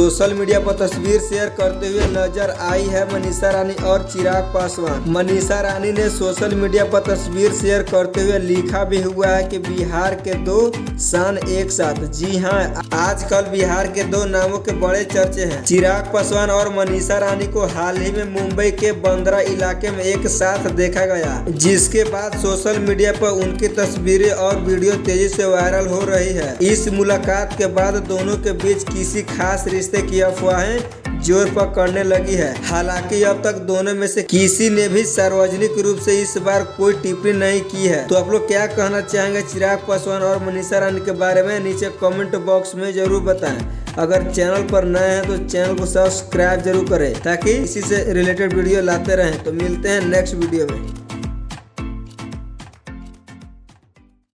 Social media पर तस्वीर share करते हुए नजर आई है मनीषा रानी और चिराग पासवान। मनीषा रानी ने सोशल मीडिया पर तस्वीर शेयर करते हुए लिखा भी हुआ है कि बिहार के दो शान एक साथ। जी हां, आजकल बिहार के दो नामों के बड़े चर्चे हैं। चिराग पासवान और मनीषा रानी को हाल ही में मुंबई के बंदरा इलाके में एक साथ देखा गया, जिसके बाद सोशल मीडिया पर उनकी तस्वीरें और वीडियो तेजी से वायरल हो रही है। इस मुलाकात के बाद दोनों के बीच किसी खास रिश्ते की अफवाहें जोर पकड़ने लगी है। हालांकि अब तक दोनों में से किसी ने भी सार्वजनिक रूप से इस बार कोई टिप्पणी नहीं की है। तो आप लोग क्या कहना चाहेंगे चिराग पासवान और मनीषा रानी के बारे में, नीचे कमेंट बॉक्स में जरूर बताएं। अगर चैनल पर नए हैं तो चैनल को सब्सक्राइब जरूर करें ताकि इसी से रिलेटेड वीडियो लाते रहें। तो मिलते हैं नेक्स्ट वीडियो में।